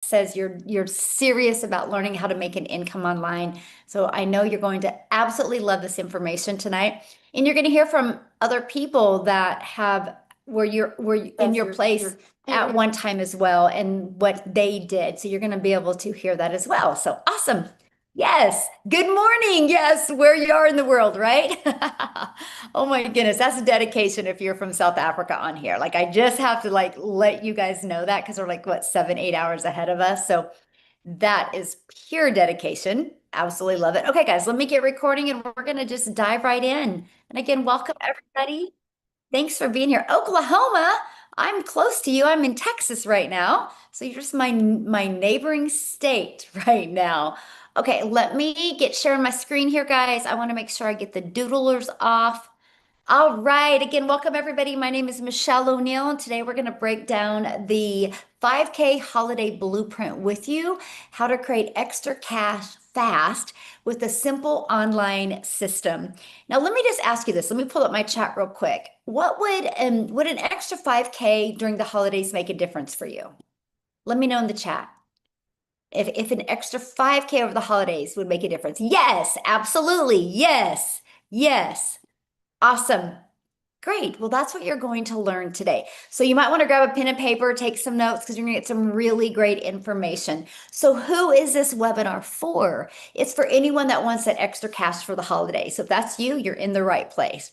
says you're serious about learning how to make an income online. So I know you're going to absolutely love this information tonight. And you're going to hear from other people that have were in your place at one time as well and what they did. So you're going to be able to hear that as well. So awesome. Yes. Good morning. Yes, where you are in the world, right? Oh my goodness, that's a dedication if you're from South Africa on here. Like I just have to like let you guys know that because they're like what 7, 8 hours ahead of us. So that is pure dedication. Absolutely love it. Okay, guys, let me get recording and we're gonna just dive right in. And again, welcome everybody. Thanks for being here. Oklahoma, I'm close to you. I'm in Texas right now. So you're just my neighboring state right now. Okay, let me get sharing my screen here, guys. I want to make sure I get the doodlers off. All right. Again, welcome everybody. My name is Michelle O'Neill, and today we're going to break down the 5K holiday blueprint with you, how to create extra cash fast with a simple online system. Now, let me just ask you this. Let me pull up my chat real quick. What would an extra 5K during the holidays make a difference for you? Let me know in the chat. If an extra 5K over the holidays would make a difference. Yes, absolutely. Yes. Yes. Awesome. Great. Well, that's what you're going to learn today. So you might want to grab a pen and paper, take some notes because you're going to get some really great information. So who is this webinar for? It's for anyone that wants that extra cash for the holidays. So if that's you, you're in the right place.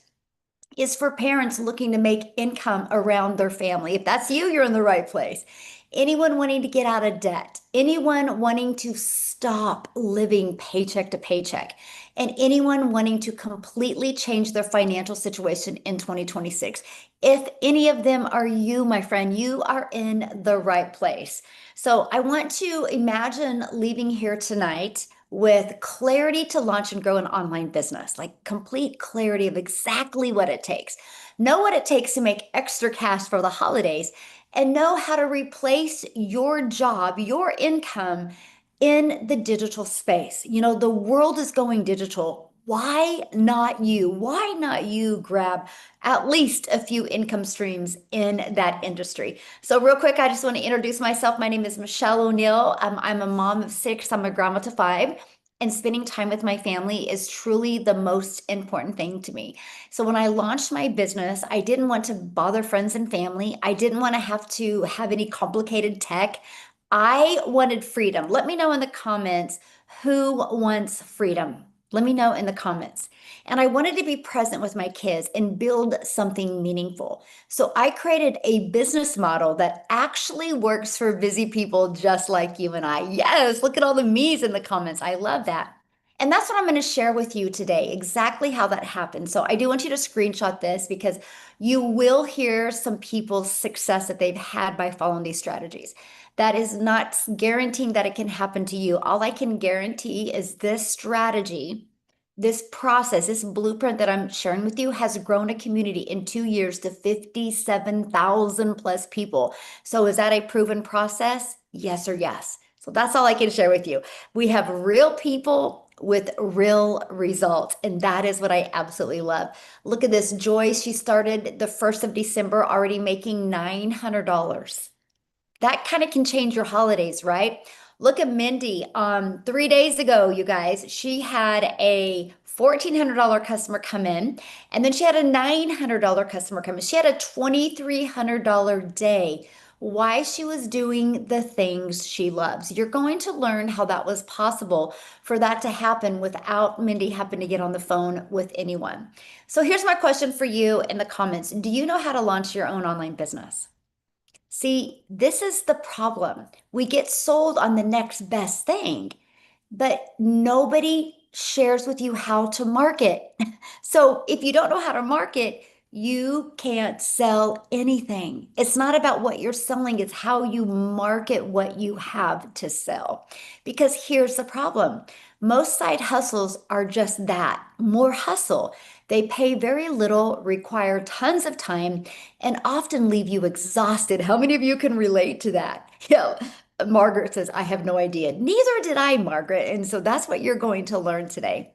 It's for parents looking to make income around their family. If that's you, you're in the right place. Anyone wanting to get out of debt, anyone wanting to stop living paycheck to paycheck, and anyone wanting to completely change their financial situation in 2026. If any of them are you, my friend, you are in the right place. So I want to imagine leaving here tonight with clarity to launch and grow an online business, like complete clarity of exactly what it takes. Know what it takes to make extra cash for the holidays and know how to replace your job, your income in the digital space. You know, the world is going digital. Why not you? Why not you grab at least a few income streams in that industry? So, real quick, I just want to introduce myself. My name is Michelle O'Neill. I'm a mom of 6, I'm a grandma to 5. And spending time with my family is truly the most important thing to me. So when I launched my business, I didn't want to bother friends and family. I didn't want to have any complicated tech. I wanted freedom. Let me know in the comments who wants freedom. Let me know in the comments. And I wanted to be present with my kids and build something meaningful. So I created a business model that actually works for busy people just like you and I. Yes, look at all the me's in the comments. I love that. And that's what I'm going to share with you today, exactly how that happened. So I do want you to screenshot this because you will hear some people's success that they've had by following these strategies. That is not guaranteeing that it can happen to you. All I can guarantee is this strategy, this process, this blueprint that I'm sharing with you has grown a community in 2 years to 57,000 plus people. So is that a proven process? Yes or yes. So that's all I can share with you. We have real people with real results, and that is what I absolutely love. Look at this. Joy, she started the 1st of December already making $900. That kind of can change your holidays, right? Look at Mindy. 3 days ago, you guys, she had a $1,400 customer come in, and then she had a $900 customer come in. She had a $2,300 day. Why she was doing the things she loves. You're going to learn how that was possible for that to happen without Mindy having to get on the phone with anyone. So here's my question for you in the comments. Do you know how to launch your own online business? See, this is the problem. We get sold on the next best thing, but nobody shares with you how to market. So if you don't know how to market, you can't sell anything. It's not about what you're selling, it's how you market what you have to sell. Because here's the problem. Most side hustles are just that, more hustle. They pay very little, require tons of time, and often leave you exhausted. How many of you can relate to that? Yeah. Margaret says, I have no idea. Neither did I, Margaret. And so that's what you're going to learn today.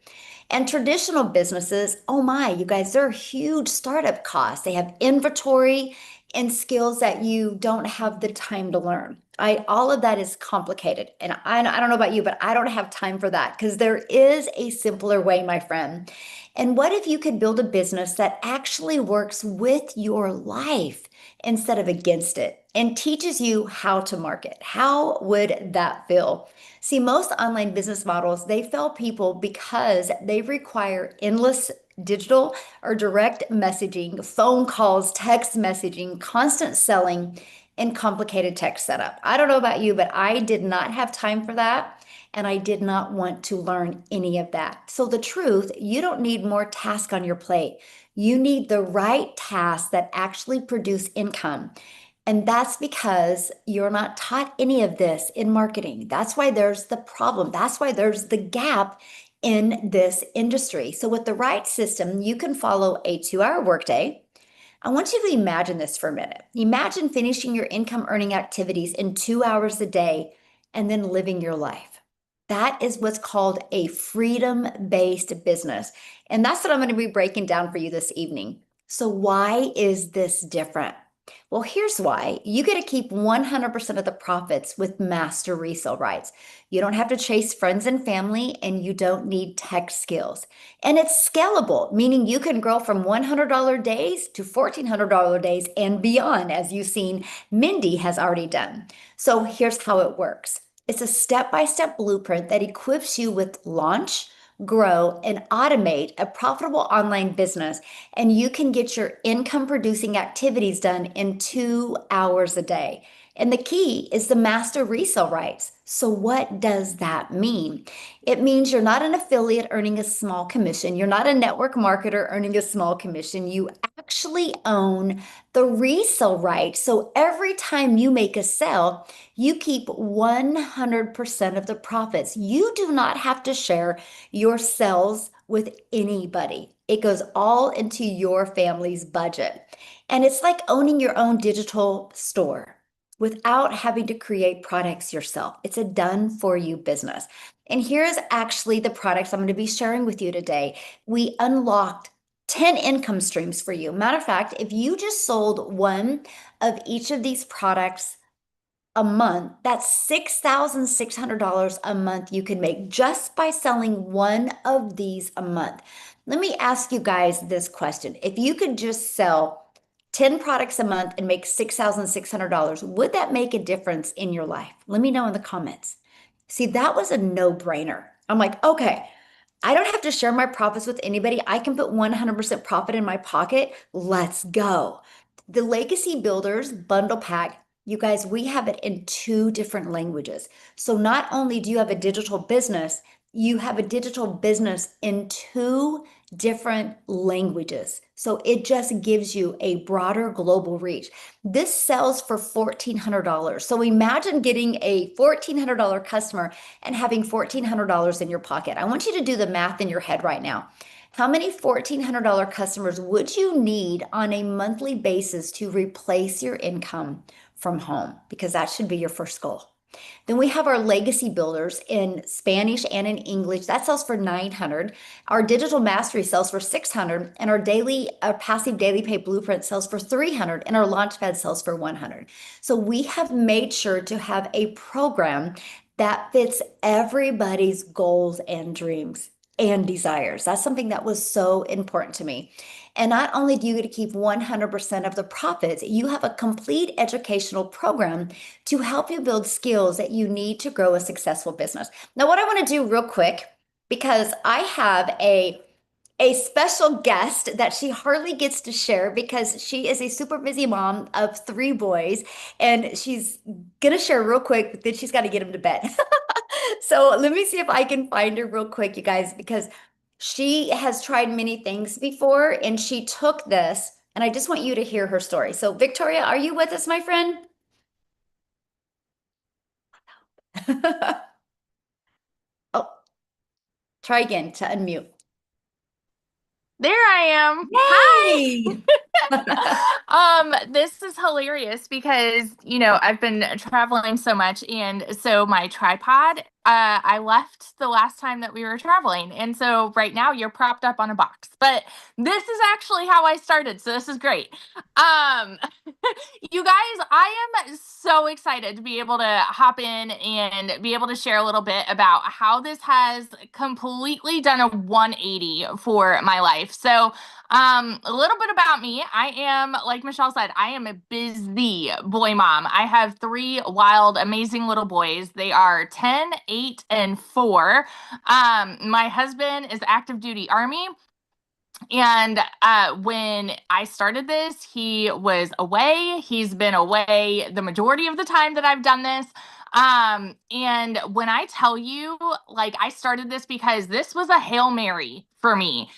And traditional businesses, oh my, you guys, they're huge startup costs. They have inventory and skills that you don't have the time to learn. All of that is complicated. And I don't know about you, but I don't have time for that because there is a simpler way, my friend. And what if you could build a business that actually works with your life instead of against it and teaches you how to market? How would that feel? See, most online business models, they fail people because they require endless digital or direct messaging, phone calls, text messaging, constant selling, and complicated tech setup. I don't know about you, but I did not have time for that. And I did not want to learn any of that. So, the truth, you don't need more tasks on your plate. You need the right tasks that actually produce income. And that's because you're not taught any of this in marketing. That's why there's the problem. That's why there's the gap in this industry. So, with the right system, you can follow a 2 hour workday. I want you to imagine this for a minute. Imagine finishing your income earning activities in 2 hours a day and then living your life. That is what's called a freedom based business. And that's what I'm going to be breaking down for you this evening. So, why is this different? Well, here's why. You get to keep 100% of the profits with master resale rights. You don't have to chase friends and family, and you don't need tech skills. And it's scalable, meaning you can grow from $100 days to $1,400 days and beyond, as you've seen Mindy has already done. So here's how it works. It's a step-by-step blueprint that equips you with launch, grow, and automate a profitable online business. And you can get your income producing activities done in 2 hours a day. And the key is the master resale rights. So, what does that mean? It means you're not an affiliate earning a small commission. You're not a network marketer earning a small commission. You actually own the resale right. So, every time you make a sale, you keep 100% of the profits. You do not have to share your sales with anybody. It goes all into your family's budget. And it's like owning your own digital store without having to create products yourself. It's a done for you business. And here's actually the products I'm going to be sharing with you today. We unlocked 10 income streams for you. Matter of fact, if you just sold one of each of these products a month, that's $6,600 a month you can make just by selling one of these a month. Let me ask you guys this question. If you could just sell 10 products a month and make $6,600, would that make a difference in your life? Let me know in the comments. See, that was a no-brainer. I'm like, okay, I don't have to share my profits with anybody. I can put 100% profit in my pocket. Let's go. The Legacy Builders Bundle Pack, you guys, we have it in two different languages. So not only do you have a digital business, you have a digital business in two different languages. So it just gives you a broader global reach. This sells for $1,400. So imagine getting a $1,400 customer and having $1,400 in your pocket. I want you to do the math in your head right now. How many $1,400 customers would you need on a monthly basis to replace your income from home? Because that should be your first goal. Then we have our legacy builders in Spanish and in English. That sells for 900. Our digital mastery sells for 600, and our passive daily pay blueprint sells for 300, and our launchpad sells for 100. So we have made sure to have a program that fits everybody's goals and dreams and desires. That's something that was so important to me. And not only do you get to keep 100% of the profits, you have a complete educational program to help you build skills that you need to grow a successful business. Now, what I want to do real quick, because I have a special guest that she hardly gets to share because she is a super busy mom of 3 boys, and she's gonna share real quick, but then she's got to get them to bed. So let me see if I can find her real quick, you guys, because she has tried many things before and she took this, and I just want you to hear her story. So, Victoria, are you with us, my friend? Oh, try again to unmute. There I am. Hi. Yay! This is hilarious because, I've been traveling so much. And so my tripod, I left the last time that we were traveling. And so right now you're propped up on a box. But this is actually how I started. So this is great. Um, you guys, I am so excited to be able to hop in and be able to share a little bit about how this has completely done a 180 for my life. So, a little bit about me. I am, like Michelle said, I am a busy boy mom. I have three wild, amazing little boys. They are 10, 8, and 4. My husband is active duty Army. And when I started this, he was away. He's been away the majority of the time that I've done this. And when I tell you, like, I started this because this was a Hail Mary for me.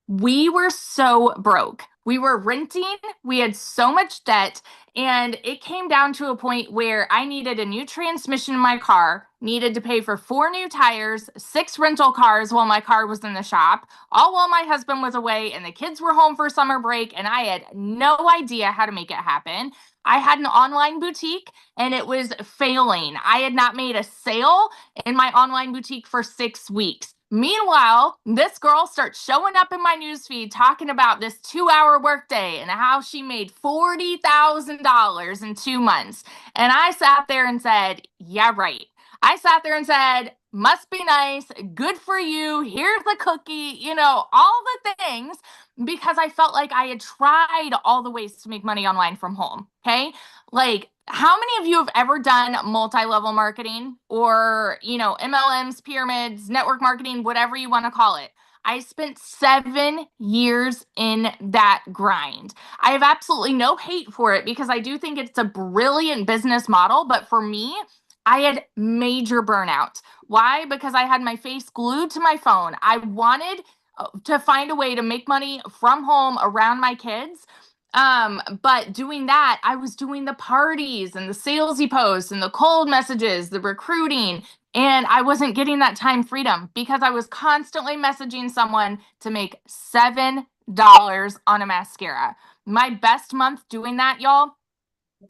We were so broke. We were renting, we had so much debt, and it came down to a point where I needed a new transmission in my car, needed to pay for 4 new tires, 6 rental cars while my car was in the shop, all while my husband was away and the kids were home for summer break, and I had no idea how to make it happen. I had an online boutique and it was failing. I had not made a sale in my online boutique for 6 weeks. Meanwhile, this girl starts showing up in my newsfeed talking about this 2 hour workday and how she made $40,000 in 2 months. And I sat there and said, yeah, right. I sat there and said, must be nice. Good for you. Here's the cookie, all the things, because I felt like I had tried all the ways to make money online from home. Okay. Like, how many of you have ever done multi-level marketing or, MLMs, pyramids, network marketing, whatever you want to call it? I spent 7 years in that grind. I have absolutely no hate for it because I do think it's a brilliant business model. But for me, I had major burnout. Why? Because I had my face glued to my phone. I wanted to find a way to make money from home around my kids. But doing that, I was doing the parties and the salesy posts and the cold messages, the recruiting, and I wasn't getting that time freedom because I was constantly messaging someone to make $7 on a mascara. My best month doing that, y'all,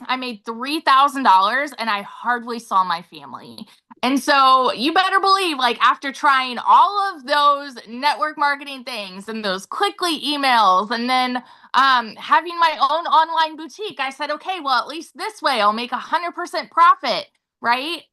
I made $3,000 and I hardly saw my family. And so you better believe, like, after trying all of those network marketing things and those quickly emails and then having my own online boutique, I said, okay, well, at least this way I'll make 100% profit, right?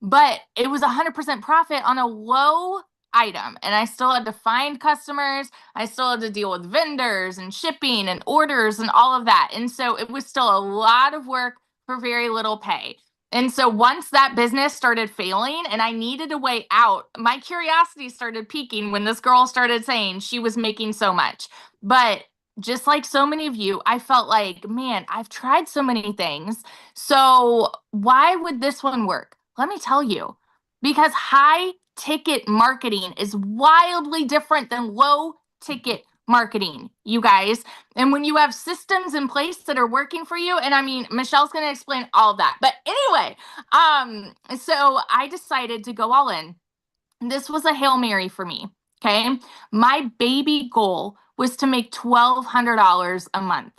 But it was 100% profit on a low item. And I still had to find customers. I still had to deal with vendors and shipping and orders and all of that. And so it was still a lot of work for very little pay. And so once that business started failing and I needed a way out, my curiosity started piquing when this girl started saying she was making so much. But just like so many of you, I felt like, man, I've tried so many things. So why would this one work? Let me tell you, because high ticket marketing is wildly different than low ticket marketing, you guys. And when you have systems in place that are working for you, and I mean, Michelle's going to explain all of that. But anyway, so I decided to go all in. This was a Hail Mary for me. Okay. My baby goal was to make $1,200 a month.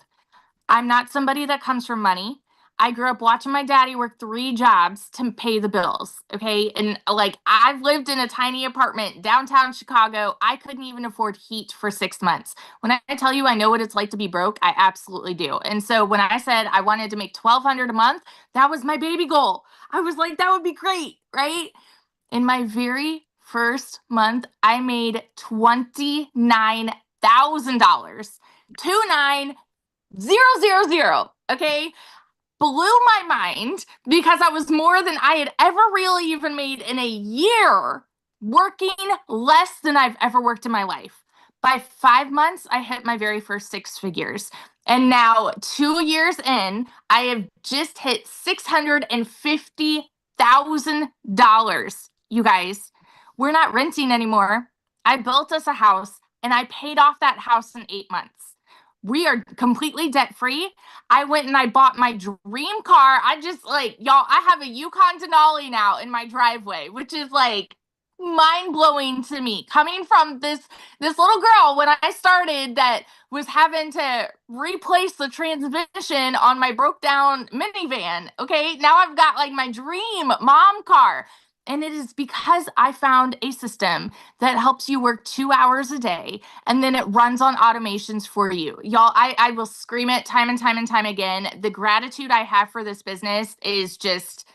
I'm not somebody that comes from money. I grew up watching my daddy work 3 jobs to pay the bills. Okay. And like, I've lived in a tiny apartment downtown Chicago. I couldn't even afford heat for 6 months. When I tell you I know what it's like to be broke, I absolutely do. And so when I said I wanted to make 1,200 a month, that was my baby goal. I was like, that would be great. Right. In my very first month, I made $29,000. 29000. Okay. Blew my mind because I was more than I had ever really even made in a year, working less than I've ever worked in my life. By 5 months, I hit my very first 6 figures. And now, 2 years in, I have just hit $650,000. You guys, we're not renting anymore. I built us a house and I paid off that house in 8 months. We are completely debt free. I went and I bought my dream car. I just, like, y'all, I have a Yukon Denali now in my driveway, which is like mind blowing to me coming from this little girl when I started that was having to replace the transmission on my broke down minivan. Okay, now I've got like my dream mom car. And it is because I found a system that helps you work 2 hours a day and then it runs on automations for you. Y'all, I will scream it time and time and time again. The gratitude I have for this business is just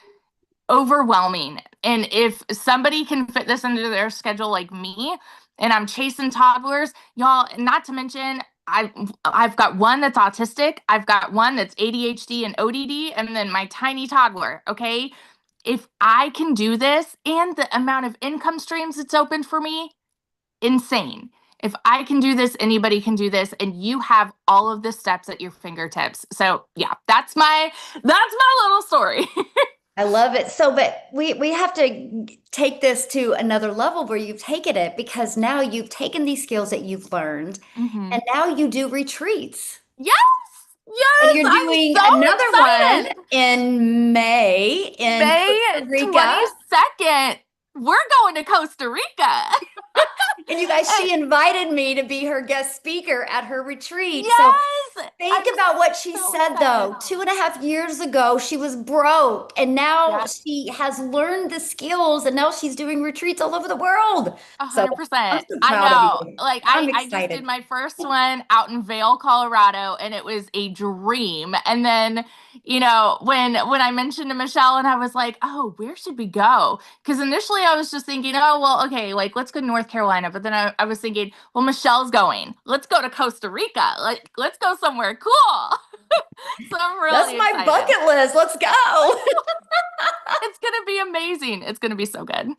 overwhelming. And if somebody can fit this into their schedule like me, and I'm chasing toddlers, y'all, not to mention I've got one that's autistic, I've got one that's ADHD and ODD, and then my tiny toddler, okay? If I can do this and the amount of income streams it's opened for me, insane. If I can do this, anybody can do this, and you have all of the steps at your fingertips. So yeah, that's my little story. I love it. So, but we have to take this to another level where you've taken it because now you've taken these skills that you've learned Mhm. and now you do retreats. Yes, And yes, you're I'm doing so another one excited. in May in May Costa Rica. 22nd, we're going to Costa Rica. And you guys, And she invited me to be her guest speaker at her retreat. So yes, think I'm about what she so said excited. though. 2.5 years ago, she was broke and now Yeah, she has learned the skills and now she's doing retreats all over the world. So I'm 100%. so I proud of know. you. Like I'm I just did excited. my first one out in Vail, Colorado, and it was a dream. And then, when I mentioned to Michelle and I was like, "Oh, where should we go?" Because initially I was just thinking, "Oh, well, okay, like let's go to North Carolina." But then I was thinking, "Well, Michelle's going. Let's go to Costa Rica. Like let's go somewhere cool." So I'm That's really my excited. bucket list. Let's go. It's gonna be amazing. It's gonna be so good.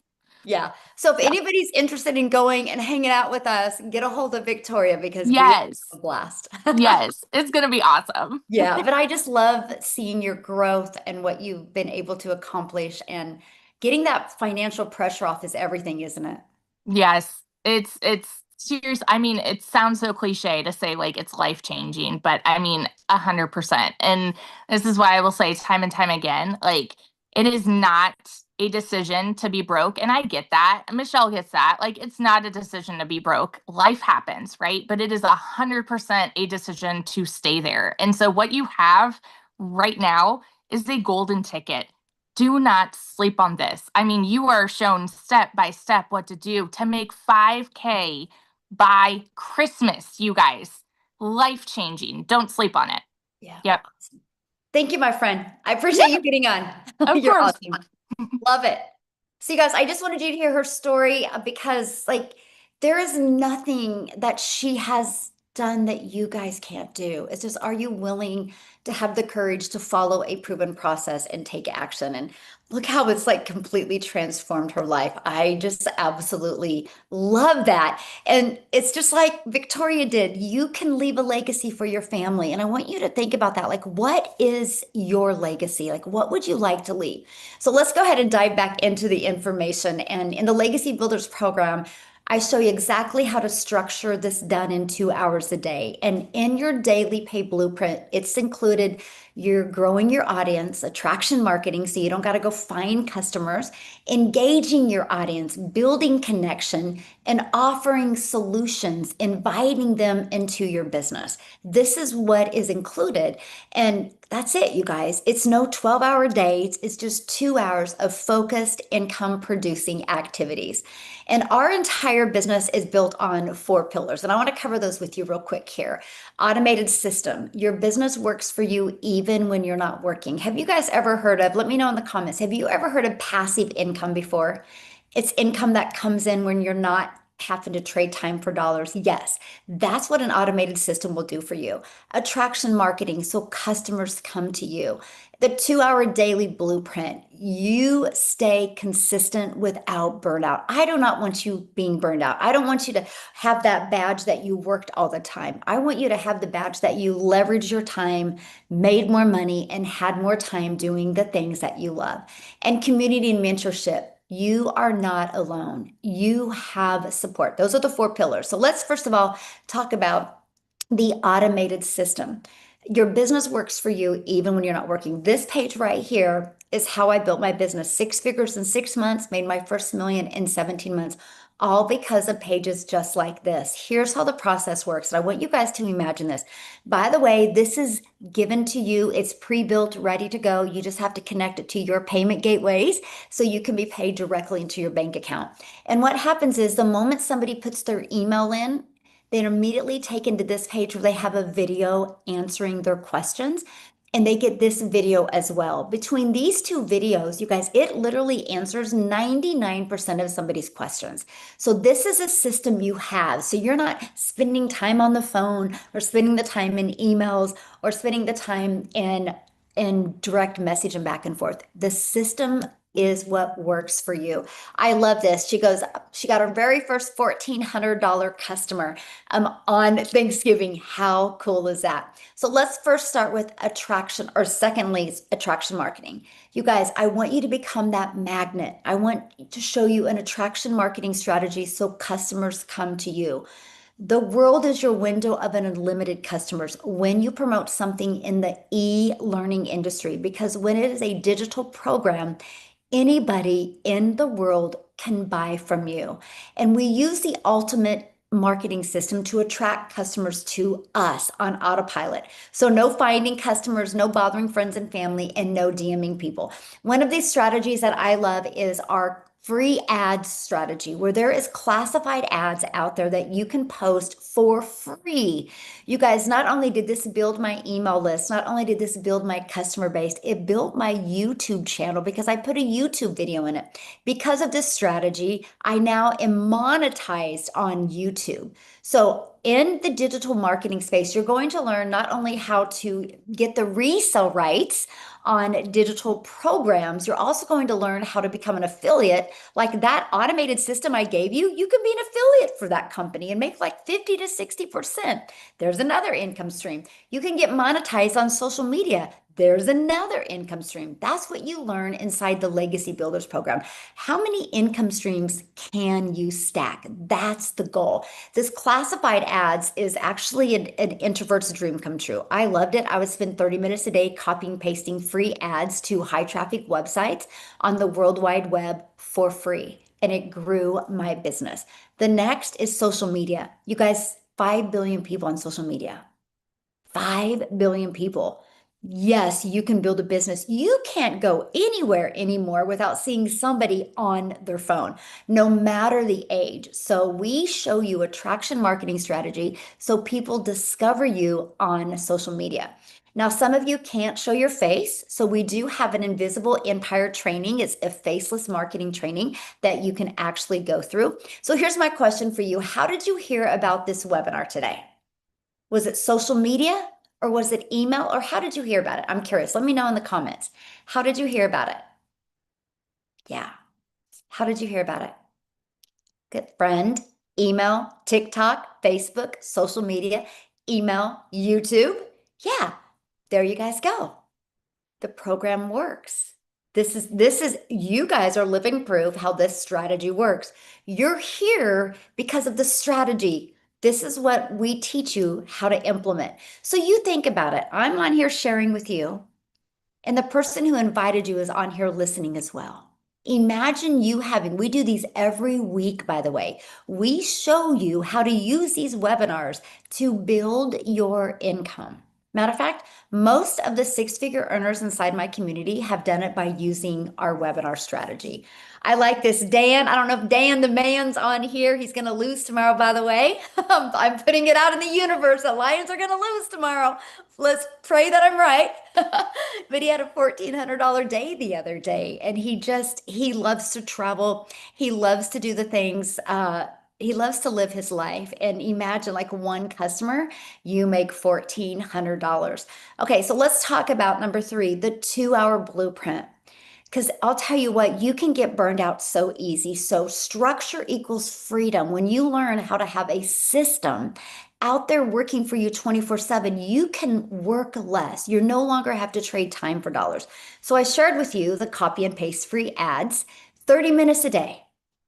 Yeah. So if Yeah. anybody's interested in going and hanging out with us, get a hold of Victoria because we have Yes. a blast. Yes. It's gonna be awesome. Yeah, but I just love seeing your growth and what you've been able to accomplish and getting that financial pressure off is everything, isn't it? Yes. It's serious. I mean, it sounds so cliche to say like it's life changing, but I mean 100%. And this is why I will say time and time again, like it is not a decision to be broke. And I get that. Michelle gets that. Like it's not a decision to be broke. Life happens, right? But it is 100% a decision to stay there. And so what you have right now is a golden ticket. Do not sleep on this. I mean, you are shown step by step what to do to make 5K by Christmas, you guys. Life changing. Don't sleep on it. Yeah. Yep. Thank you, my friend. I appreciate Yeah, you getting on. of You're course. awesome. Love it. So, you guys, I just wanted you to hear her story because, like, there is nothing that she has done that you guys can't do. It's just, are you willing to have the courage to follow a proven process and take action? And look how it's like completely transformed her life. I just absolutely love that. And it's just like Victoria did. You can leave a legacy for your family. And I want you to think about that. Like, what is your legacy? Like, what would you like to leave? So let's go ahead and dive back into the information. And in the Legacy Builders program, I show you exactly how to structure this done in 2 hours a day. And in your daily pay blueprint, it's included you're growing your audience, attraction marketing, so you don't got to go find customers, engaging your audience, building connection, and offering solutions, inviting them into your business. This is what is included. And that's it, you guys. It's no 12-hour days. It's just 2 hours of focused income producing activities. And our entire business is built on 4 pillars. And I want to cover those with you real quick here. Automated system. Your business works for you even when you're not working. Have you guys ever heard of, let me know in the comments, have you ever heard of passive income before? It's income that comes in when you're not having to trade time for dollars. Yes, that's what an automated system will do for you. Attraction marketing, so customers come to you. The 2 hour daily blueprint, you stay consistent without burnout. I do not want you being burned out. I don't want you to have that badge that you worked all the time. I want you to have the badge that you leveraged your time, made more money, and had more time doing the things that you love. And community and mentorship. You are not alone. You have support. Those are the 4 pillars. So let's first of all talk about the automated system. Your business works for you even when you're not working. This page right here is how I built my business. 6 figures in 6 months, made my first million in 17 months, all because of pages just like this. Here's how the process works. And I want you guys to imagine this. By the way, this is given to you. It's pre-built, ready to go. You just have to connect it to your payment gateways so you can be paid directly into your bank account. And what happens is the moment somebody puts their email in, they're immediately taken to this page where they have a video answering their questions. And they get this video as well. Between these two videos, you guys, it literally answers 99% of somebody's questions. So this is a system you have. So you're not spending time on the phone or spending the time in emails or spending the time in direct message and back and forth. The system is what works for you. I love this. She got her very first $1,400 customer on Thanksgiving. How cool is that? So let's first start with attraction, or secondly, attraction marketing. You guys, I want you to become that magnet. I want to show you an attraction marketing strategy so customers come to you. The world is your window of an unlimited customers when you promote something in the e-learning industry, because when it is a digital program, anybody in the world can buy from you. And we use the ultimate marketing system to attract customers to us on autopilot. So no finding customers, no bothering friends and family, and no DMing people. One of these strategies that I love is our free ads strategy, where there is classified ads out there that you can post for free. You guys, not only did this build my email list, not only did this build my customer base, it built my YouTube channel because I put a YouTube video in it. Because of this strategy, I now am monetized on YouTube. So in the digital marketing space, you're going to learn not only how to get the resale rights on digital programs, you're also going to learn how to become an affiliate. Like that automated system I gave you, you can be an affiliate for that company and make like 50 to 60%. There's another income stream. You can get monetized on social media. There's another income stream. That's what you learn inside the Legacy Builders program. How many income streams can you stack? That's the goal. This classified ads is actually an introvert's dream come true. I loved it. I would spend 30 minutes a day copying, pasting free ads to high traffic websites on the World Wide Web for free. And it grew my business. The next is social media. You guys, 5 billion people on social media. 5 billion people. Yes, you can build a business. You can't go anywhere anymore without seeing somebody on their phone, no matter the age. So we show you attraction marketing strategy so people discover you on social media. Now, some of you can't show your face, so we do have an invisible empire training. It's a faceless marketing training that you can actually go through. So here's my question for you. How did you hear about this webinar today? Was it social media? Or was it email? Or how did you hear about it? I'm curious. Let me know in the comments. How did you hear about it? Yeah. How did you hear about it? Good. Friend, email, TikTok, Facebook, social media, email, YouTube. Yeah. There you guys go. The program works. This is you guys are living proof how this strategy works. You're here because of the strategy. This is what we teach you how to implement. So you think about it. I'm on here sharing with you, and the person who invited you is on here listening as well. Imagine you we do these every week, by the way. We show you how to use these webinars to build your income. Matter of fact, most of the 6-figure earners inside my community have done it by using our webinar strategy. I like this. Dan, I don't know if Dan the man's on here. He's going to lose tomorrow, by the way. I'm putting it out in the universe. The Lions are going to lose tomorrow. Let's pray that I'm right. But he had a $1,400 day the other day, and he loves to travel. He loves to do the things, he loves to live his life. And imagine like one customer, you make $1,400. Okay, so let's talk about number 3, the 2-hour blueprint. Because I'll tell you what, you can get burned out so easy. So structure equals freedom. When you learn how to have a system out there working for you 24/7, you can work less. You no longer have to trade time for dollars. So I shared with you the copy and paste free ads, 30 minutes a day.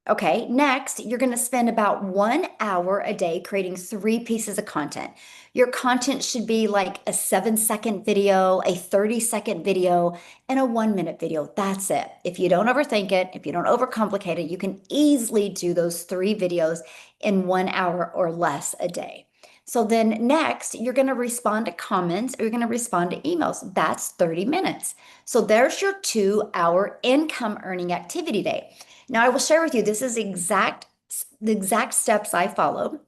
Okay, next, you're going to spend about 1 hour a day creating 3 pieces of content. Your content should be like a 7-second video, a 30-second video, and a 1-minute video. That's it. If you don't overthink it, if you don't overcomplicate it, you can easily do those 3 videos in 1 hour or less a day. So then next, you're going to respond to comments or you're going to respond to emails. That's 30 minutes. So there's your 2 hour income earning activity day. Now I will share with you, this is the exact steps I followed.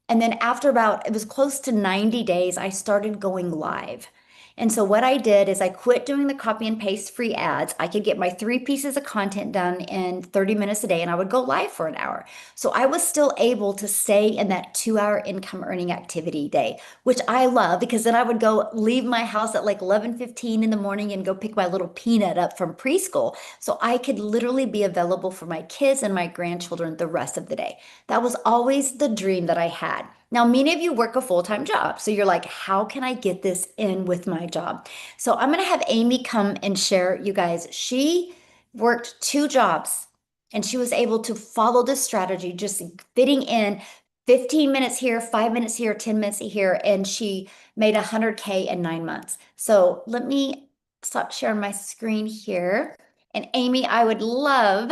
And then after about, it was close to 90 days, I started going live. And so what I did is I quit doing the copy and paste free ads. I could get my 3 pieces of content done in 30 minutes a day and I would go live for an hour. So I was still able to stay in that 2 hour income earning activity day, which I love because then I would go leave my house at like 11:15 in the morning and go pick my little peanut up from preschool. So I could literally be available for my kids and my grandchildren the rest of the day. That was always the dream that I had. Now, many of you work a full-time job. So you're like, how can I get this in with my job? So I'm going to have Amy come and share, you guys. She worked 2 jobs and she was able to follow this strategy, just fitting in 15 minutes here, 5 minutes here, 10 minutes here, and she made 100K in 9 months. So let me stop sharing my screen here. And Amy, I would love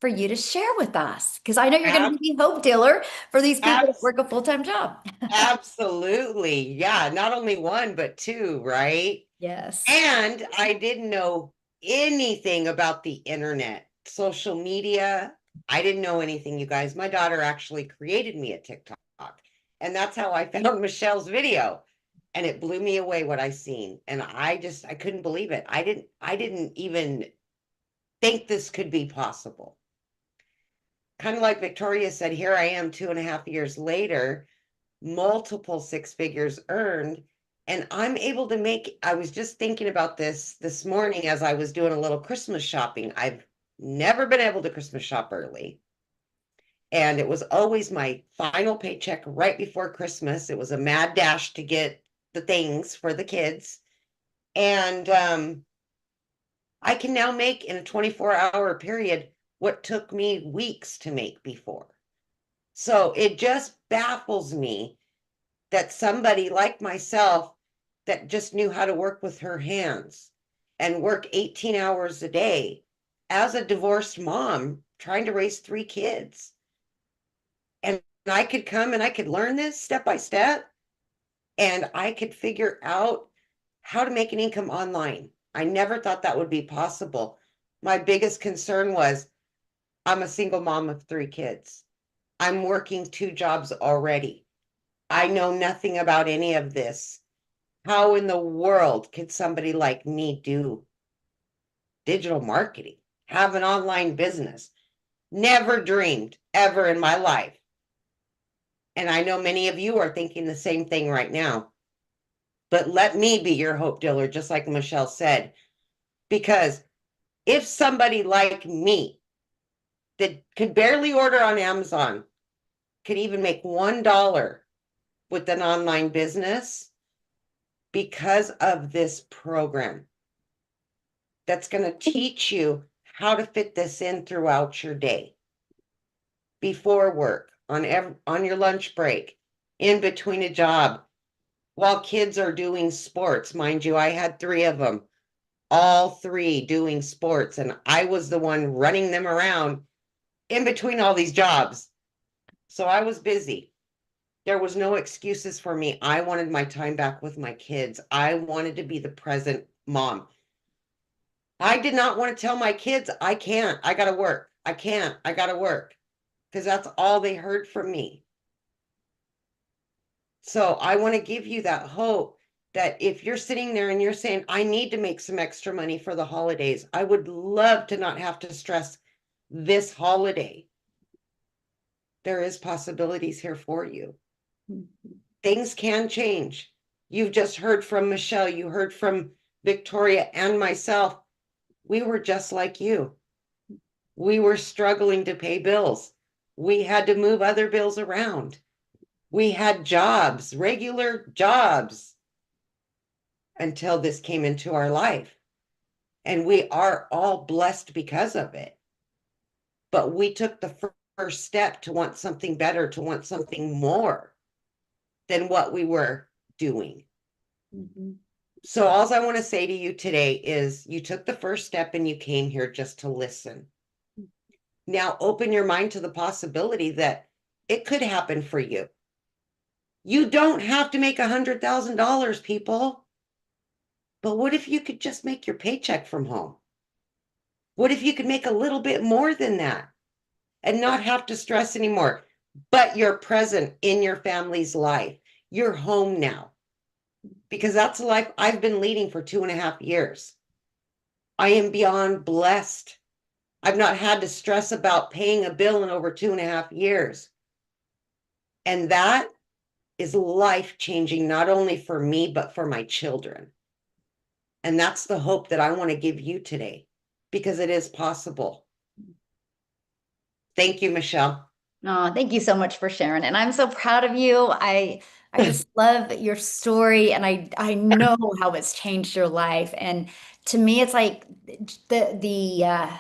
for you to share with us because I know you're going to Ab be the hope dealer for these people that abs work a full-time job. Absolutely. Yeah, not only one, but two, right? Yes. And I didn't know anything about the internet, social media. I didn't know anything, you guys. My daughter actually created me a TikTok, and that's how I found Michelle's video. And it blew me away what I seen. And I couldn't believe it. I didn't even think this could be possible. Kind of like Victoria said, here I am 2.5 years later, multiple 6 figures earned. And I'm able to make, I was just thinking about this morning as I was doing a little Christmas shopping. I've never been able to Christmas shop early. And it was always my final paycheck right before Christmas. It was a mad dash to get the things for the kids. And I can now make in a 24-hour period what took me weeks to make before. So it just baffles me that somebody like myself that just knew how to work with her hands and work 18 hours a day as a divorced mom trying to raise 3 kids. And I could come and I could learn this step by step and I could figure out how to make an income online. I never thought that would be possible. My biggest concern was I'm a single mom of 3 kids. I'm working 2 jobs already. I know nothing about any of this. How in the world could somebody like me do digital marketing, have an online business? Never dreamed ever in my life. And I know many of you are thinking the same thing right now. But let me be your hope dealer, just like Michelle said, because if somebody like me that could barely order on Amazon could even make $1 with an online business because of this program that's going to teach you how to fit this in throughout your day, before work, on your lunch break, in between a job, while kids are doing sports. Mind you, I had 3 of them, all 3 doing sports, and I was the one running them around in between all these jobs. So I was busy. There was no excuses for me. I wanted my time back with my kids. I wanted to be the present mom. I did not want to tell my kids, I can't, I gotta work. I can't, I gotta work. Because that's all they heard from me. So I want to give you that hope that if you're sitting there and you're saying, I need to make some extra money for the holidays, I would love to not have to stress this holiday. There is possibilities here for you. Things can change. You've just heard from Michelle, you heard from Victoria and myself. We were just like you. We were struggling to pay bills. We had to move other bills around. We had jobs, regular jobs, until this came into our life. And we are all blessed because of it. But we took the first step to want something better, to want something more than what we were doing. Mhm. So all I want to say to you today is you took the first step and you came here just to listen. Now open your mind to the possibility that it could happen for you. You don't have to make $100,000, people. But what if you could just make your paycheck from home? What if you could make a little bit more than that and not have to stress anymore? But you're present in your family's life. You're home now. Because that's the life I've been leading for 2.5 years. I am beyond blessed. I've not had to stress about paying a bill in over 2.5 years. And that is life changing, not only for me, but for my children. And that's the hope that I want to give you today, because it is possible. Thank you, Michelle. Oh, thank you so much for sharing. And I'm so proud of you. I just love your story, and I know how it's changed your life. And to me, it's like the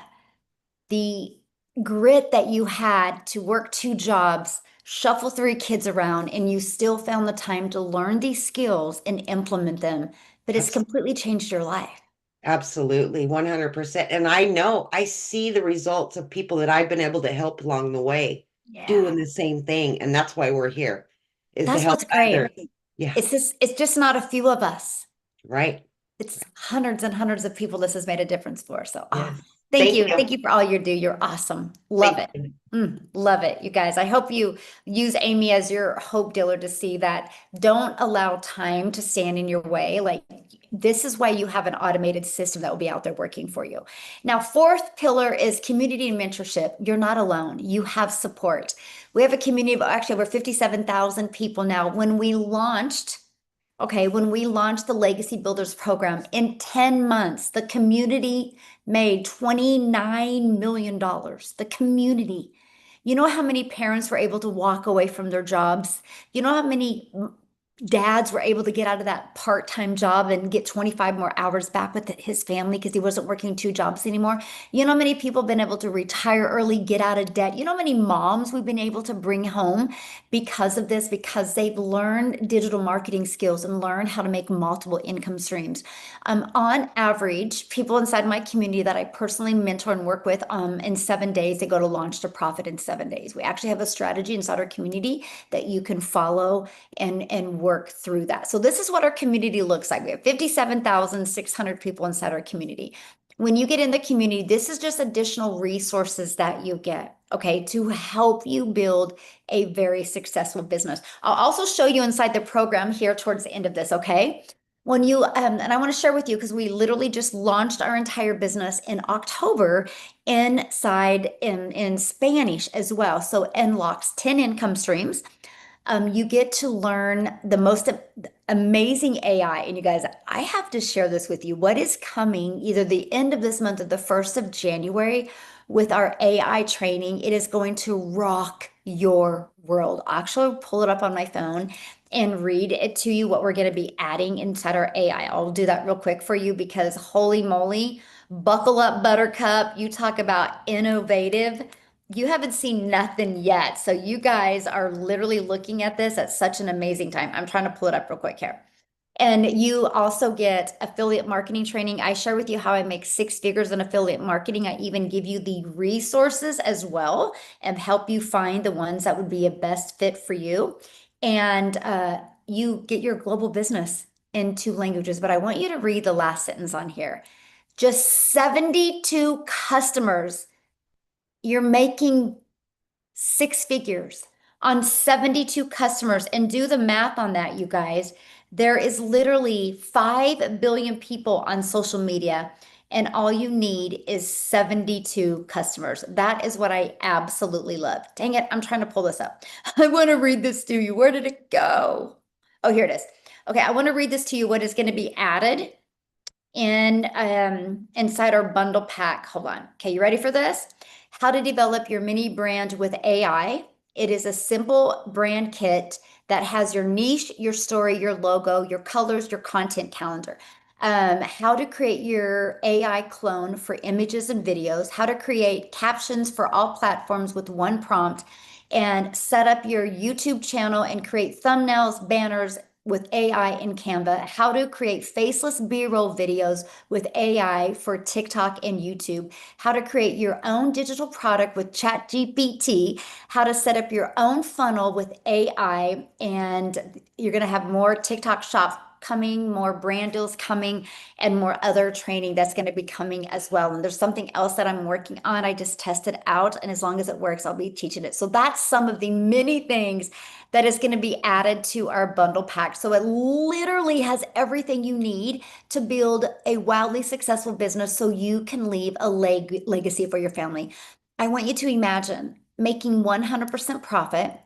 grit that you had to work 2 jobs, shuffle 3 kids around, and you still found the time to learn these skills and implement them. But it's completely changed your life. Absolutely, 100%. And I know I see the results of people that I've been able to help along the way Yeah. doing the same thing. And that's why we're here, is to That's help what's great. others. Yeah, It's just not a few of us. right. It's hundreds and hundreds of people this has made a difference for. So, Yes. thank Thank you. you. Thank you for all you do. You're awesome. Love Thank it. you. Love it, you guys. I hope you use Amy as your hope dealer to see that don't allow time to stand in your way. Like, this is why you have an automated system that will be out there working for you. Now, fourth pillar is community and mentorship. You're not alone. You have support. We have a community of actually over 57,000 people now. When we launched the Legacy Builders program in 10 months, the community made $29 million. The community. You know how many parents were able to walk away from their jobs? You know how many dads were able to get out of that part-time job and get 25 more hours back with his family because he wasn't working 2 jobs anymore? You know how many people have been able to retire early, get out of debt? You know how many moms we've been able to bring home because of this, because they've learned digital marketing skills and learned how to make multiple income streams. On average, people inside my community that I personally mentor and work with, in 7 days, they go to launch to profit in 7 days. We actually have a strategy inside our community that you can follow and work through that. So this is what our community looks like. We have 57,600 people inside our community. When you get in the community, this is just additional resources that you get, okay, to help you build a very successful business. I'll also show you inside the program here towards the end of this, okay? When you, and I want to share with you because we literally just launched our entire business in October inside in Spanish as well. So unlocks 10 income streams. You get to learn the most amazing AI. And you guys, I have to share this with you. What is coming either the end of this month or the 1st of January with our AI training, it is going to rock your world. I'll actually pull it up on my phone and read it to you what we're going to be adding inside our AI. I'll do that real quick for you because holy moly, buckle up, Buttercup. You talk about innovative. You haven't seen nothing yet. So you guys are literally looking at this at such an amazing time. I'm trying to pull it up real quick here. And you also get affiliate marketing training. I share with you how I make 6 figures in affiliate marketing. I even give you the resources as well and help you find the ones that would be a best fit for you. And you get your global business in 2 languages. But I want you to read the last sentence on here. Just 72 customers. You're making 6 figures on 72 customers. And do the math on that, you guys. There is literally 5 billion people on social media, and all you need is 72 customers. That is what I absolutely love. Dang it, I'm trying to pull this up. I want to read this to you. Where did it go? Oh, here it is. Okay, I want to read this to you, what is going to be added in inside our bundle pack. Hold on. Okay, you ready for this? How to develop your mini brand with AI. It is a simple brand kit that has your niche, your story, your logo, your colors, your content calendar. how to create your AI clone for images and videos, how to create captions for all platforms with one prompt, and set up your YouTube channel and create thumbnails, banners with AI in Canva, how to create faceless B-roll videos with AI for TikTok and YouTube, how to create your own digital product with ChatGPT, how to set up your own funnel with AI, and you're going to have more TikTok shop coming, more brand deals coming, and more other training that's going to be coming as well. And there's something else that I'm working on. I just tested out, and as long as it works, I'll be teaching it. So that's some of the many things that is going to be added to our bundle pack. So it literally has everything you need to build a wildly successful business so you can leave a legacy for your family. I want you to imagine making 100% profit.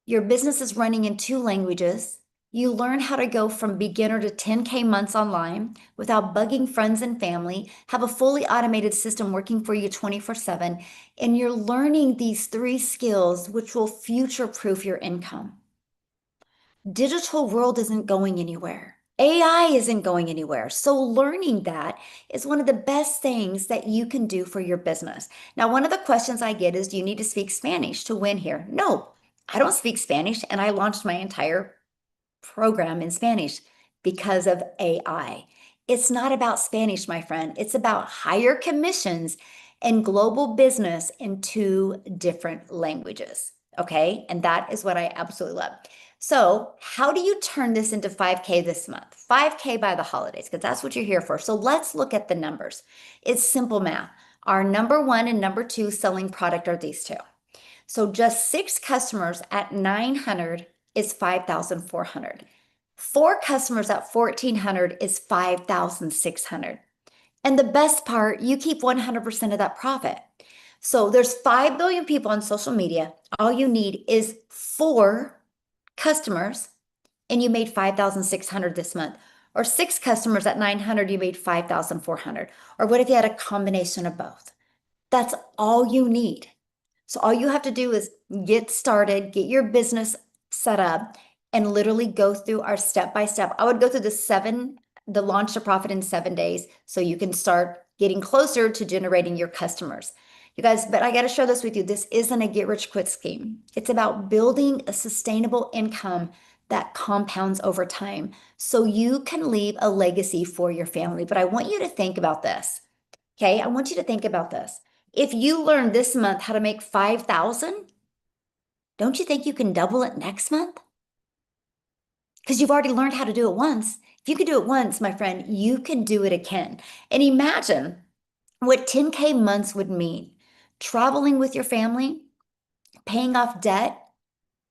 Your business is running in 2 languages. You learn how to go from beginner to 10K months online without bugging friends and family, have a fully automated system working for you 24/7, and you're learning these 3 skills which will future-proof your income. Digital world isn't going anywhere. AI isn't going anywhere. So learning that is one of the best things that you can do for your business. Now, one of the questions I get is, do you need to speak Spanish to win here? No, I don't speak Spanish, and I launched my entire program in Spanish because of AI. It's not about Spanish, my friend. It's about higher commissions and global business in 2 different languages. Okay. And that is what I absolutely love. So, how do you turn this into 5K this month? 5K by the holidays, because that's what you're here for. So, let's look at the numbers. It's simple math. Our number 1 and number 2 selling product are these 2. So just 6 customers at 900 is 5,400. 4 customers at 1,400 is 5,600. And the best part, you keep 100% of that profit. So there's 5 billion people on social media. All you need is 4 customers, and you made 5,600 this month. Or 6 customers at 900, you made 5,400. Or what if you had a combination of both? That's all you need. So all you have to do is get started, get your business set up, and literally go through our step by step. I would go through the launch to profit in 7 days so you can start getting closer to generating your customers. You guys, but I got to share this with you. This isn't a get rich quick scheme. It's about building a sustainable income that compounds over time so you can leave a legacy for your family. But I want you to think about this. Okay, I want you to think about this. If you learn this month how to make 5,000, don't you think you can double it next month? Because you've already learned how to do it once. If you can do it once, my friend, you can do it again. And imagine what 10K months would mean. Traveling with your family, paying off debt,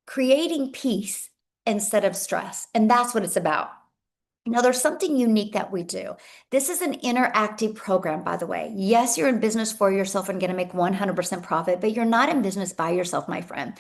creating peace instead of stress. And that's what it's about. Now, there's something unique that we do. This is an interactive program, by the way. Yes, you're in business for yourself and going to make 100% profit, but you're not in business by yourself, my friend.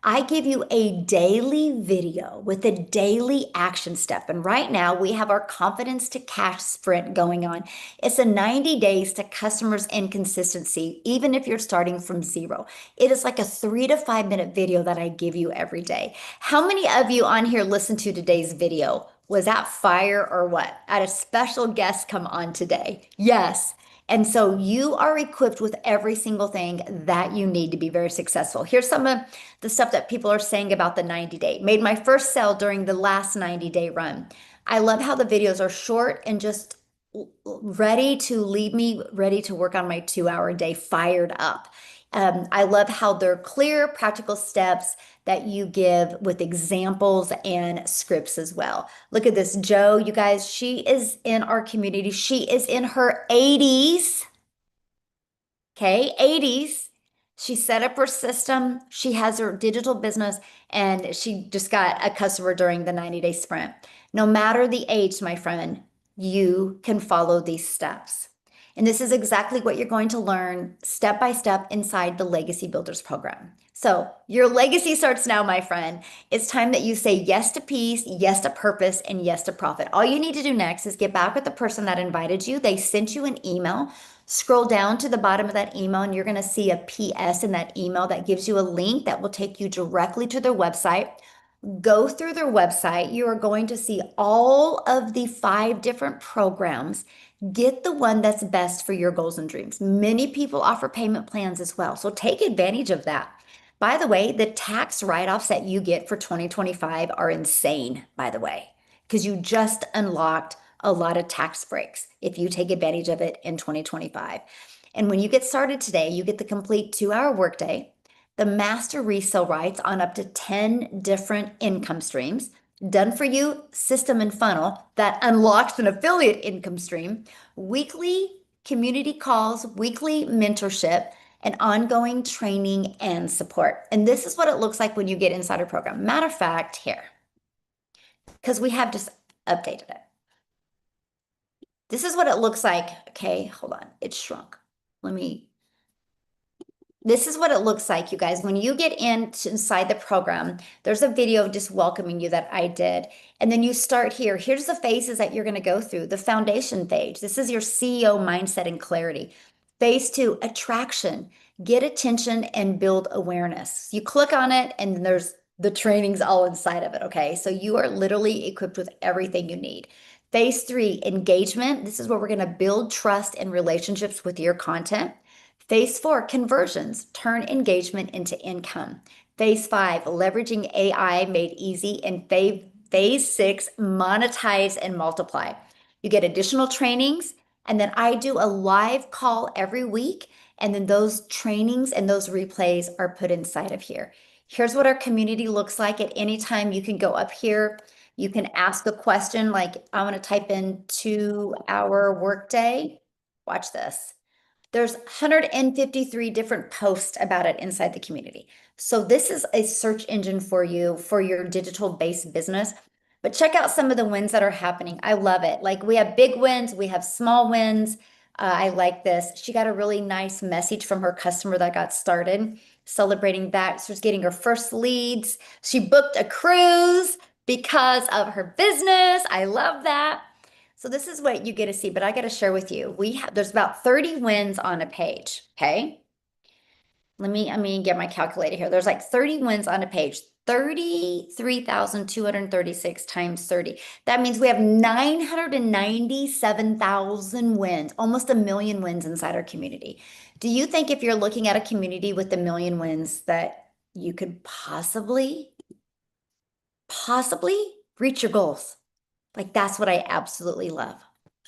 I give you a daily video with a daily action step. And right now we have our confidence to cash sprint going on. It's a 90 days to customers and consistency, even if you're starting from 0. It is like a 3 to 5 minute video that I give you every day. How many of you on here listen to today's video? Was that fire or what? I had a special guest come on today. Yes. And so you are equipped with every single thing that you need to be very successful. Here's some of the stuff that people are saying about the 90-day. Made my first sale during the last 90-day run. I love how the videos are short and just ready to leave me ready to work on my 2-hour day fired up. I love how they're clear, practical steps that you give with examples and scripts as well. Look at this, Joe, you guys, she is in our community. She is in her 80s. Okay, 80s. She set up her system. She has her digital business, and she just got a customer during the 90-day sprint. No matter the age, my friend, you can follow these steps. And this is exactly what you're going to learn step by step inside the Legacy Builders program. So your legacy starts now, my friend. It's time that you say yes to peace, yes to purpose, and yes to profit. All you need to do next is get back with the person that invited you. They sent you an email. Scroll down to the bottom of that email, and you're going to see a PS in that email that gives you a link that will take you directly to their website. go through their website. You are going to see all of the 5 different programs. Get the one that's best for your goals and dreams. Many people offer payment plans as well, so take advantage of that. By the way, the tax write-offs that you get for 2025 are insane, by the way, because you just unlocked a lot of tax breaks if you take advantage of it in 2025. And when you get started today, you get the complete 2-hour workday, the master resale rights on up to 10 different income streams, done for you system and funnel that unlocks an affiliate income stream, weekly community calls, weekly mentorship, and ongoing training and support. And this is what it looks like when you get inside our program. Matter of fact, here, because we have just updated it. This is what it looks like. Okay, hold on. It shrunk. This is what it looks like, you guys. When you get inside the program, there's a video just welcoming you that I did. And then you start here. Here's the phases that you're going to go through. The foundation phase. This is your CEO mindset and clarity. Phase 2, attraction. Get attention and build awareness. You click on it and there's the trainings all inside of it, okay? So you are literally equipped with everything you need. Phase 3, engagement. This is where we're going to build trust and relationships with your content. Phase 4, conversions, turn engagement into income. Phase 5, leveraging AI made easy. And phase 6, monetize and multiply. You get additional trainings, and then I do a live call every week, and then those trainings and those replays are put inside of here. Here's what our community looks like. At any time, you can go up here. You can ask a question like, I want to type in 2-hour workday. Watch this. There's 153 different posts about it inside the community. So this is a search engine for you for your digital-based business. But check out some of the wins that are happening. I love it. Like, we have big wins, we have small wins. I like this. She got a really nice message from her customer that got started, celebrating that. She's getting her first leads. She booked a cruise because of her business. I love that. So this is what you get to see, but I got to share with you. There's about 30 wins on a page, okay? Let me get my calculator here. There's like 30 wins on a page. 33,236 times 30. That means we have 997,000 wins, almost 1,000,000 wins inside our community. Do you think if you're looking at a community with 1,000,000 wins that you could possibly reach your goals? Like, that's what I absolutely love.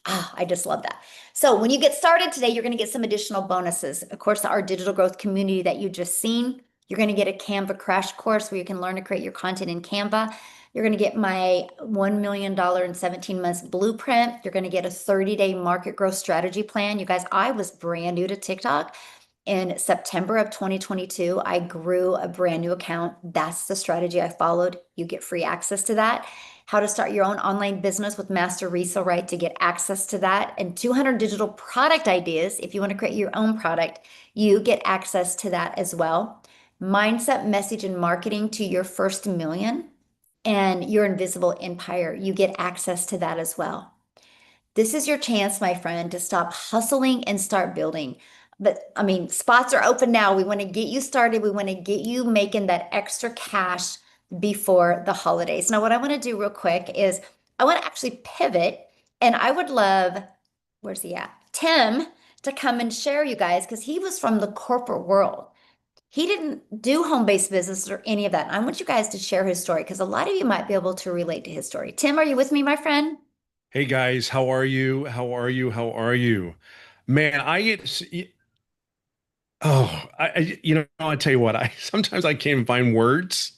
I just love that. So when you get started today, you're going to get some additional bonuses. Of course, our digital growth community that you just seen. You're going to get a Canva crash course where you can learn to create your content in Canva. You're going to get my $1 million in 17 months blueprint. You're going to get a 30-day market growth strategy plan. You guys, I was brand new to TikTok. In September of 2022, I grew a brand new account. That's the strategy I followed. You get free access to that. How to start your own online business with Master Resale Right to get access to that, and 200 digital product ideas. If you want to create your own product, you get access to that as well. Mindset, message, and marketing to your first million and your invisible empire. You get access to that as well. This is your chance, my friend, to stop hustling and start building. But I mean, spots are open now. We want to get you started. We want to get you making that extra cash before the holidays. Now, what I want to do real quick is I want to actually pivot, and I would love, where's he at? Tim, to come and share, you guys, because he was from the corporate world. He didn't do home-based business or any of that. I want you guys to share his story because a lot of you might be able to relate to his story. Tim, are you with me, my friend? Hey guys, how are you? How are you? How are you? Man, I tell you what, I sometimes I can't even find words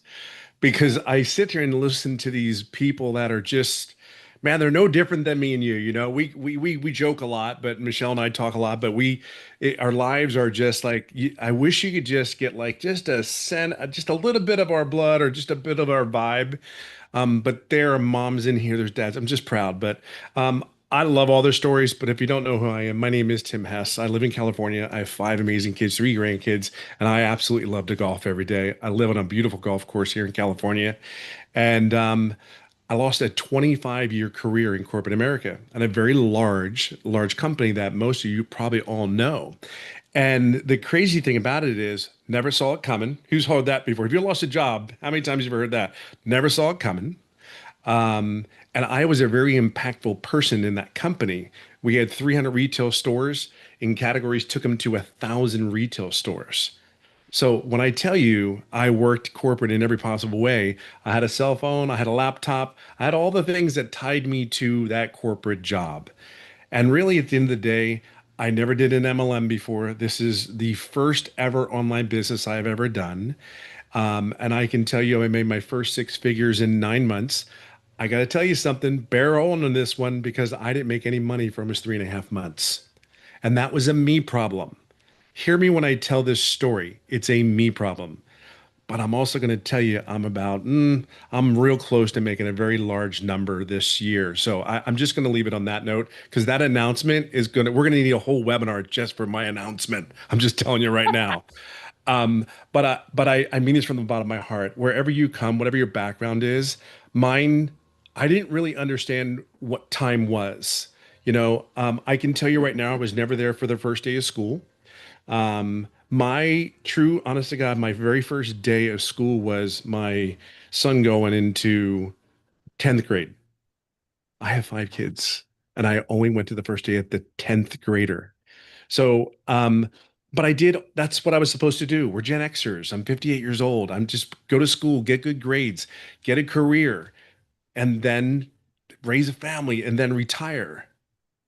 because I sit there and listen to these people that are just, man, they're no different than me and you. You know, we joke a lot, but Michelle and I talk a lot, but our lives are just like, I wish you could just get like just a little bit of our blood or just a bit of our vibe. But there are moms in here, there's dads. I'm just proud, but I love all their stories. But if you don't know who I am, my name is Tim Hess. I live in California. I have 5 amazing kids, 3 grandkids, and I absolutely love to golf every day. I live on a beautiful golf course here in California, and I lost a 25-year career in corporate America and a very large company that most of you probably all know. And the crazy thing about it is, never saw it coming. Who's heard that before? If you lost a job, how many times have you ever heard that? Never saw it coming. And I was a very impactful person in that company. We had 300 retail stores in categories, took them to 1,000 retail stores. So when I tell you I worked corporate in every possible way, I had a cell phone, I had a laptop, I had all the things that tied me to that corporate job. And really, at the end of the day, I never did an MLM before. This is the first ever online business I've ever done. And I can tell you, I made my first six figures in 9 months. I got to tell you something, bear on this one because I didn't make any money for almost 3.5 months. And that was a me problem. Hear me when I tell this story. It's a me problem. But I'm also going to tell you I'm real close to making a very large number this year. So I'm just going to leave it on that note because that announcement we're going to need a whole webinar just for my announcement. I'm just telling you right now. But I mean this from the bottom of my heart. Wherever you come, whatever your background is, mine, I didn't really understand what time was. I can tell you right now, I was never there for the first day of school. My true, honest to God, my very first day of school was my son going into 10th grade. I have 5 kids, and I only went to the first day at the 10th grader. So, but that's what I was supposed to do. We're Gen Xers. I'm 58 years old. I'm just go to school, get good grades, get a career, and then raise a family and then retire.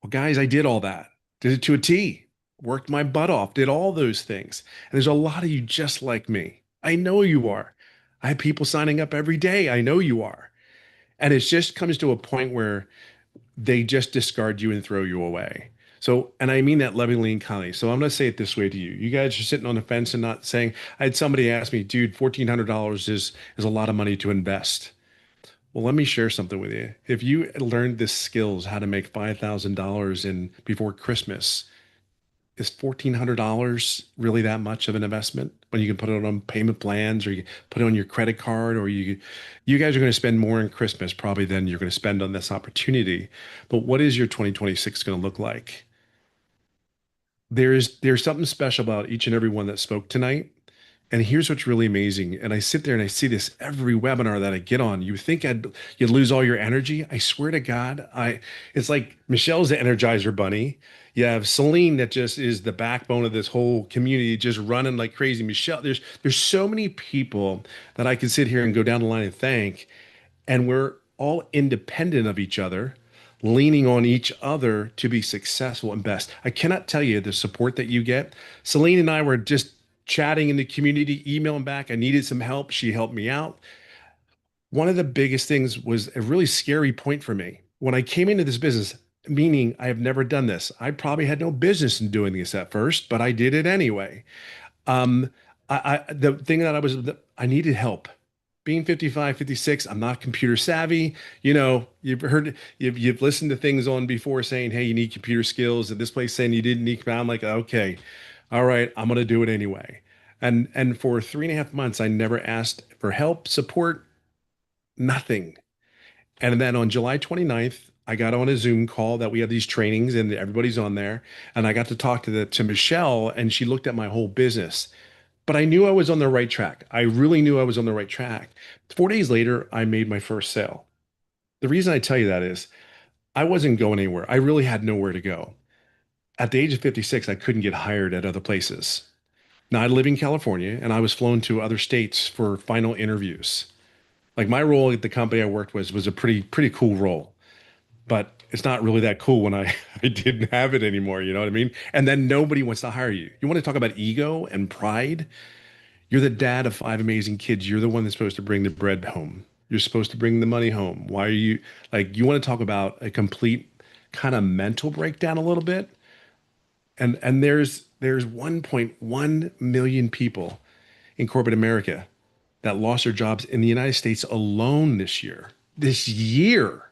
Well, guys, I did all that. Did it to a T. Worked my butt off, did all those things. And there's a lot of you just like me. I know you are. I have people signing up every day. I know you are. And it just comes to a point where they just discard you and throw you away. So, and I mean that lovingly and kindly. So I'm going to say it this way to you. You guys are sitting on the fence and not saying, I had somebody ask me, dude, $1,400 is a lot of money to invest. Well, let me share something with you. If you learned the skills, how to make $5,000 in before Christmas, is $1,400 really that much of an investment when you can put it on payment plans or you put it on your credit card or you guys are going to spend more in Christmas probably than you're going to spend on this opportunity. But what is your 2026 going to look like? There's something special about each and every one that spoke tonight. And here's what's really amazing. And I sit there and I see this every webinar that I get on. You think you'd lose all your energy? I swear to God, it's like Michelle's the Energizer Bunny. You have Celine that just is the backbone of this whole community, just running like crazy. Michelle, there's so many people that I can sit here and go down the line and thank, and we're all independent of each other, leaning on each other to be successful and best. I cannot tell you the support that you get. Celine and I were just chatting in the community, emailing back. I needed some help. She helped me out. One of the biggest things was a really scary point for me. When I came into this business, meaning I have never done this, I probably had no business in doing this at first, but I did it anyway. Um, the thing I needed help. Being 55, 56, I'm not computer savvy. You've listened to things on before saying, hey, you need computer skills, and this place saying you didn't need. I'm like, okay, all right, I'm gonna do it anyway. And for 3.5 months, I never asked for help, support, nothing. And then on July 29th, I got on a Zoom call that we have these trainings and everybody's on there. And I got to talk to Michelle, and she looked at my whole business. But I knew I was on the right track. I really knew I was on the right track. 4 days later, I made my first sale. The reason I tell you that is I wasn't going anywhere. I really had nowhere to go. At the age of 56, I couldn't get hired at other places. Now, I live in California and I was flown to other states for final interviews. Like my role at the company I worked with was a pretty cool role, but it's not really that cool when I, I didn't have it anymore. You know what I mean? And then nobody wants to hire you. You want to talk about ego and pride? You're the dad of 5 amazing kids. You're the one that's supposed to bring the bread home. You're supposed to bring the money home. Why are you like, you want to talk about a complete kind of mental breakdown a little bit? And there's 1.1 million people in corporate America that lost their jobs in the United States alone this year. This year,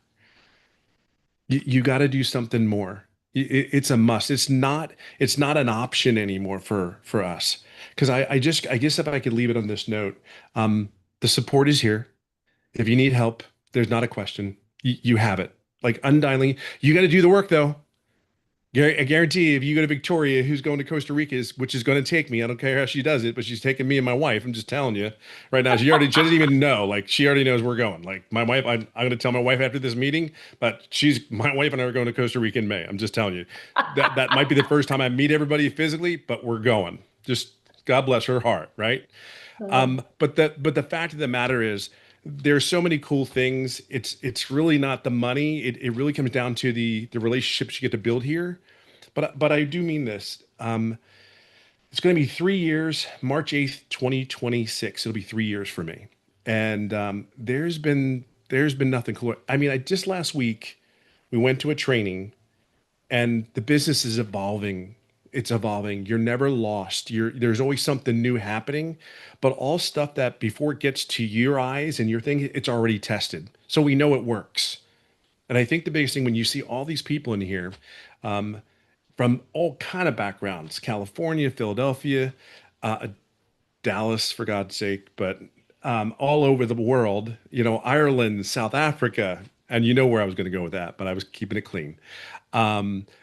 you got to do something more. It's a must. It's not an option anymore for us. Because I guess if I could leave it on this note, the support is here. If you need help, there's not a question. You have it. Like undialing, you got to do the work though. I guarantee if you go to Victoria, who's going to Costa Rica, which is going to take me. I don't care how she does it, but she's taking me and my wife. I'm just telling you right now. She doesn't even know. Like she already knows we're going. Like my wife, I'm going to tell my wife after this meeting, but my wife and I are going to Costa Rica in May. I'm just telling you that might be the first time I meet everybody physically, but we're going. Just God bless her heart, right? But the fact of the matter is, there's so many cool things. It's really not the money. It really comes down to the relationships you get to build here. But I do mean this. It's going to be 3 years, March 8th, 2026. It'll be 3 years for me. And there's been nothing cooler. I mean, I just last week we went to a training and the business is evolving. It's evolving. You're never lost. There's always something new happening, but all stuff that before it gets to your eyes and your thing, it's already tested. So we know it works. And I think the biggest thing when you see all these people in here, um, from all kind of backgrounds, California, Philadelphia, uh, Dallas, for God's sake, but all over the world, Ireland, South Africa, and you know where I was going to go with that, but I was keeping it clean.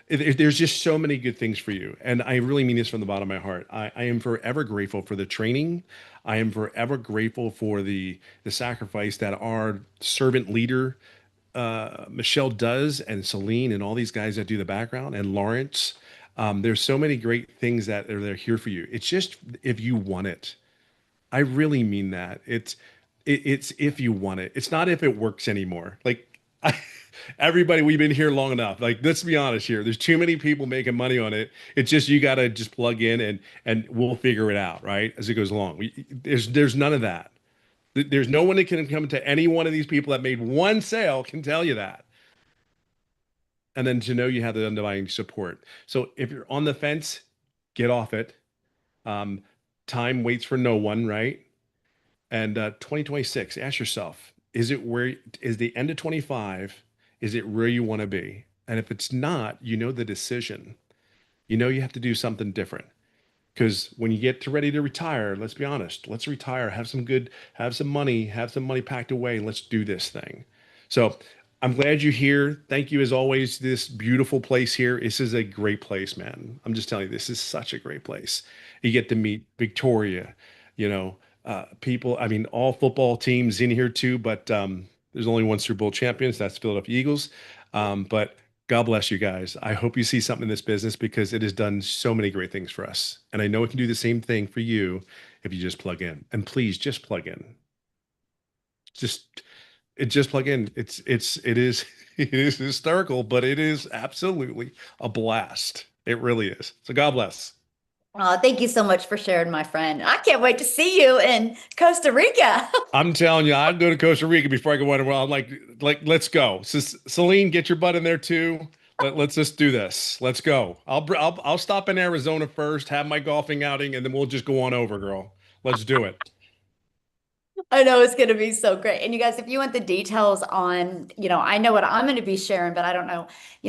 There's just so many good things for you. And I really mean this from the bottom of my heart. I am forever grateful for the training. I am forever grateful for the sacrifice that our servant leader, Michelle does, and Celine, and all these guys that do the background, and Lawrence. There's so many great things that are there here for you. It's just if you want it. I really mean that. It's if you want it. It's not if it works anymore. Like everybody, we've been here long enough. Like let's be honest here. There's too many people making money on it. It's just you got to just plug in and we'll figure it out, right? As it goes along. There's none of that. There's no one that can come to any one of these people that made one sale can tell you that. And then to know you have the underlying support. So if you're on the fence, get off it. Um, Time waits for no one, right? And 2026, ask yourself, is the end of 25, is it where you want to be? And if it's not, you know the decision. You know you have to do something different. Because when you get to ready to retire, let's be honest, let's retire, have some money packed away, and let's do this thing. So I'm glad you're here. Thank you as always, this beautiful place here. This is a great place, man. I'm just telling you, this is such a great place. You get to meet Victoria, people, I mean, all football teams in here too, but there's only one Super Bowl champions, that's Philadelphia Eagles. But God bless you guys. I hope you see something in this business because it has done so many great things for us. And I know it can do the same thing for you if you just plug in. And please just plug in. Just just plug in. It is it is hysterical, but it is absolutely a blast. It really is. So God bless. Oh, thank you so much for sharing, my friend. I can't wait to see you in Costa Rica. I'm telling you, I'd go to Costa Rica before I go anywhere. I'm like, let's go. So, Celine, get your butt in there too. Let's just do this. Let's go. I'll stop in Arizona first, have my golfing outing, and then we'll just go on over, girl. Let's do it. I know it's going to be so great. And you guys, if you want the details on, I know what I'm going to be sharing, but I don't know,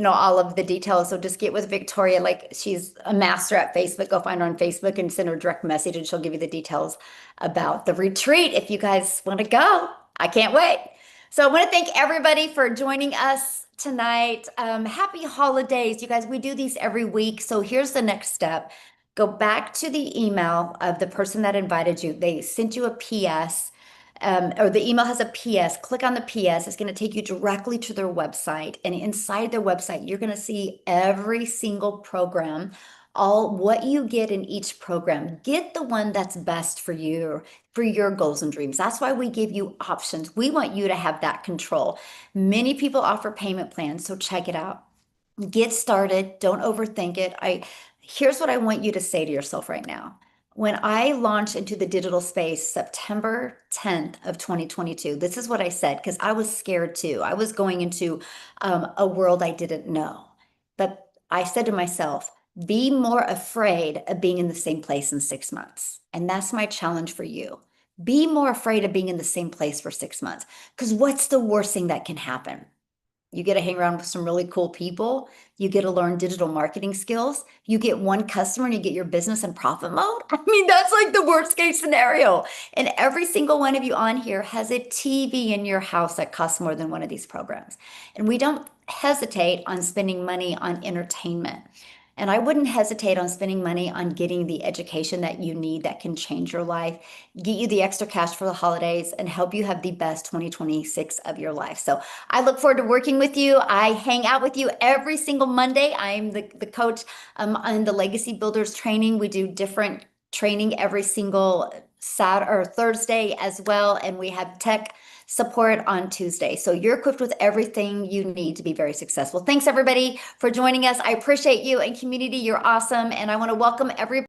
all of the details. So just get with Victoria. Like she's a master at Facebook. Go find her on Facebook and send her a direct message and she'll give you the details about the retreat if you guys want to go. I can't wait. So I want to thank everybody for joining us tonight. Happy holidays. You guys, we do these every week. So here's the next step. Go back to the email of the person that invited you. They sent you a PS, or the email has a PS. Click on the PS. It's going to take you directly to their website. And inside their website, you're going to see every single program, all what you get in each program. Get the one that's best for you, for your goals and dreams. That's why we give you options. We want you to have that control. Many people offer payment plans, so check it out. Get started. Don't overthink it. Here's what I want you to say to yourself right now. When I launched into the digital space September 10th of 2022, this is what I said because I was scared too. I was going into a world I didn't know. But I said to myself, be more afraid of being in the same place in 6 months. And that's my challenge for you. Be more afraid of being in the same place for 6 months because what's the worst thing that can happen? You get to hang around with some really cool people. You get to learn digital marketing skills. You get one customer and you get your business in profit mode. I mean, that's like the worst case scenario. And every single one of you on here has a TV in your house that costs more than one of these programs. And we don't hesitate on spending money on entertainment. And I wouldn't hesitate on spending money on getting the education that you need that can change your life, get you the extra cash for the holidays, and help you have the best 2026 of your life. So I look forward to working with you. I hang out with you every single Monday. I'm the coach on the Legacy Builders training. We do different training every single Saturday or Thursday as well. And we have tech support on Tuesday. So you're equipped with everything you need to be very successful. Thanks everybody for joining us. I appreciate you, and community, you're awesome. And I want to welcome everybody